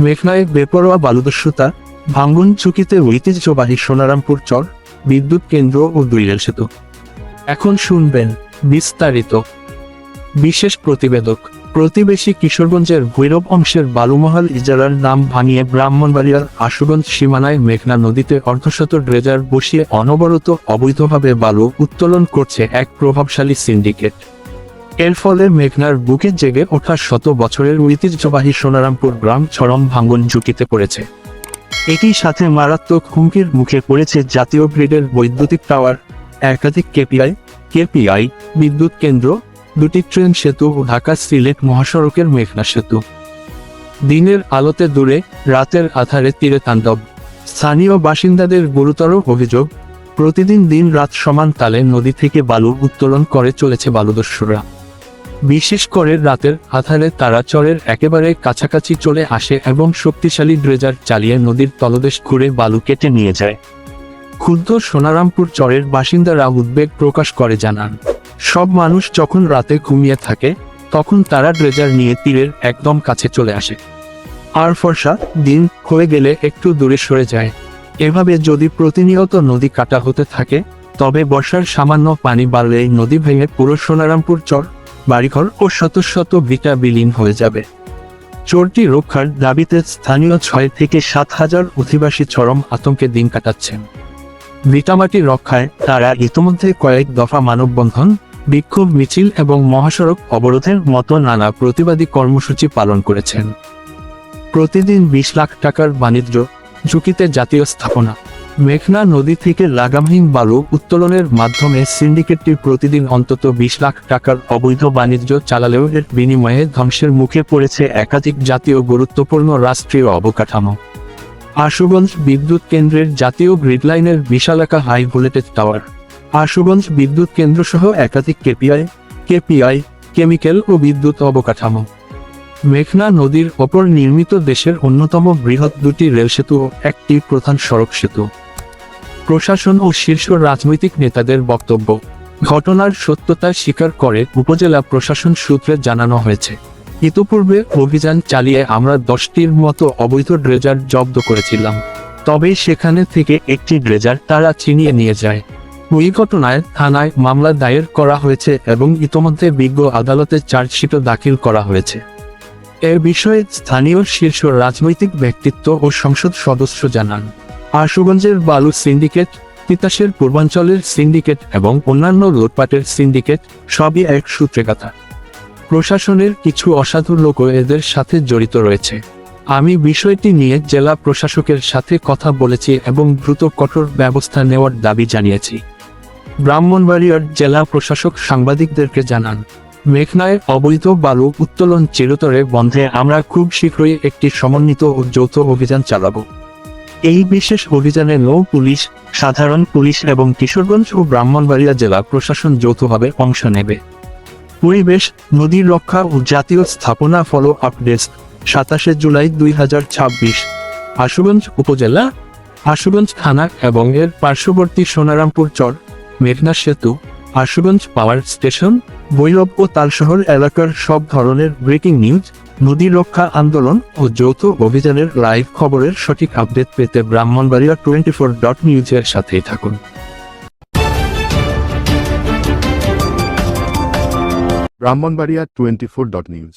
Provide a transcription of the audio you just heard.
মেঘনায় বেপরোয়া বালুদস্যুতা, ভাঙন ঝুঁকিতে ঐতিহ্যবাহী সোনারামপুর চর, বিদ্যুৎ কেন্দ্র ও 2 রেল সেতু। এখন শুনবেন বিস্তারিত। বিশেষ প্রতিবেদক। প্রতিবেশী কিশোরগঞ্জের ভৈরব অংশের বালুমহাল ইজারার নাম ভাঙিয়ে ব্রাহ্মণবাড়িয়ার আশুগঞ্জ সীমানায় মেঘনা নদীতে অর্ধশত ড্রেজার বসিয়ে অনবরত অবৈধভাবে বালু উত্তোলন করছে এক প্রভাবশালী সিন্ডিকেট। এর ফলে মেঘনার বুকে জেগে ওঠা শত বছরের ঐতিহ্যবাহী সোনারামপুর গ্রাম চরম ভাঙন ঝুঁকিতে পড়েছে। এটির সাথে মারাত্মক হুমকির মুখে পড়েছে জাতীয় গ্রিডের বৈদ্যুতিক টাওয়ার, একাধিক কেপিআই বিদ্যুৎ কেন্দ্র, 2টি ট্রেন সেতু ও ঢাকা-সিলেট মহাসড়কের মেঘনা সেতু। দিনের আলোতে দূরে, রাতের আধারে তীরে তাণ্ডব। স্থানীয় বাসিন্দাদের গুরুতর অভিযোগ, প্রতিদিন দিন রাত সমান তালে নদী থেকে বালু উত্তোলন করে চলেছে বালুদস্যুরা। বিশেষ করে রাতের আধারে তারা চরের একেবারে কাছাকাছি চলে আসে এবং শক্তিশালী ড্রেজার চালিয়ে নদীর তলদেশ ঘুরে বালু কেটে নিয়ে যায়। ক্ষুব্ধ সোনারামপুর চরের বাসিন্দারা উদ্বেগ প্রকাশ করে জানান, সব মানুষ যখন রাতে ঘুমিয়ে থাকে তখন তারা ড্রেজার নিয়ে তীরের একদম কাছে চলে আসে, আর ফর্সা দিন হয়ে গেলে একটু দূরে সরে যায়। এভাবে যদি প্রতিনিয়ত নদী কাটা হতে থাকে তবে বর্ষার সামান্য পানি বাড়লেই নদী ভেঙে পুরো সোনারামপুর চর, বাড়িঘর ও শত শত ভিটা বিলীন হয়ে যাবে। চরটি রক্ষার দাবিতে স্থানীয় 6 থেকে 7 হাজার অধিবাসী চরম আতঙ্কে দিন কাটাচ্ছেন। ভিটামাটি রক্ষায় তারা ইতিমধ্যে কয়েক দফা মানববন্ধন, বিক্ষোভ মিছিল এবং মহাসড়ক অবরোধের মতো নানা প্রতিবাদী কর্মসূচি পালন করেছেন। প্রতিদিন 20 লাখ টাকার বাণিজ্য ঝুঁকিতে জাতীয় স্থাপনা। মেঘনা নদী থেকে লাগামহীন বালু উত্তোলনের মাধ্যমে সিন্ডিকেটটি প্রতিদিন অন্তত 20 লাখ টাকার অবৈধ বাণিজ্য চালালেও এর বিনিময়ে ধ্বংসের মুখে পড়েছে একাধিক জাতীয় গুরুত্বপূর্ণ রাষ্ট্রীয় অবকাঠামো। আশুগঞ্জ বিদ্যুৎ কেন্দ্রের জাতীয় গ্রিডলাইনের বিশালাকা হাই ভোল্টেজ টাওয়ার, আশুগঞ্জ বিদ্যুৎ কেন্দ্র সহ একাধিক কেপিআই কেমিক্যাল ও বিদ্যুৎ অবকাঠামো। মেঘনা নদীর ওপর নির্মিত দেশের অন্যতম বৃহৎ 2টি রেল সেতু ও 1টি প্রধান সড়ক সেতু। প্রশাসন ও শীর্ষ রাজনৈতিক নেতাদের বক্তব্য, ঘটনার সত্যতা স্বীকার করে উপজেলা প্রশাসন সূত্রে জানানো হয়েছে, ইতোপূর্বে অভিযান চালিয়ে আমরা 10টির মতো অবৈধ ড্রেজার জব্দ করেছিলাম, তবে সেখানে থেকে একটি ড্রেজার তারা ছিনিয়ে নিয়ে যায়। ওই ঘটনায় থানায় মামলা দায়ের করা হয়েছে এবং ইতোমধ্যে বিজ্ঞ আদালতে চার্জশিটও দাখিল করা হয়েছে। এ বিষয়ে স্থানীয় শীর্ষ রাজনৈতিক ব্যক্তিত্ব ও সংসদ সদস্য জানান, আশুগঞ্জের বালু সিন্ডিকেট, তিতাসের পূর্বাঞ্চলের সিন্ডিকেট এবং অন্যান্য লুটপাটের সিন্ডিকেট সবই এক সূত্রে গাঁথা। প্রশাসনের কিছু অসাধু লোকও এদের সাথে জড়িত রয়েছে। আমি বিষয়টি নিয়ে জেলা প্রশাসকের সাথে কথা বলেছি এবং দ্রুত কঠোর ব্যবস্থা নেওয়ার দাবি জানিয়েছি। ব্রাহ্মণবাড়িয়ার জেলা প্রশাসক সাংবাদিকদেরকে জানান, মেঘনায় অবৈধ বালু উত্তোলন চিরতরে বন্ধে আমরা খুব শীঘ্রই একটি সমন্বিত ও যৌথ অভিযান চালাব। এই বিশেষ অভিযানে নৌ পুলিশ, সাধারণ পুলিশ এবং কিশোরগঞ্জ ও ব্রাহ্মণবাড়িয়া জেলা প্রশাসন যৌথভাবে অংশ নেবে। পরিবেশ, নদী রক্ষা ও জাতীয় স্থাপনা follow up desk, 27 July 2026। Ashuganj উপজেলা, আশুগঞ্জ থানা এবং এর পার্শ্ববর্তী সোনারামপুর চর, মেঘনা সেতু, আশুগঞ্জ পাওয়ার স্টেশন, ভৈরব ও তালশহর এলাকার সব ধরনের ব্রেকিং নিউজ, নদী রক্ষা আন্দোলন ও যৌথ অভিযানের লাইভ খবরের সঠিক আপডেট পেতে ব্রাহ্মণবাড়িয়া 24.news এর সাথেই থাকুন। ব্রাহ্মণবাড়িয়া 24.news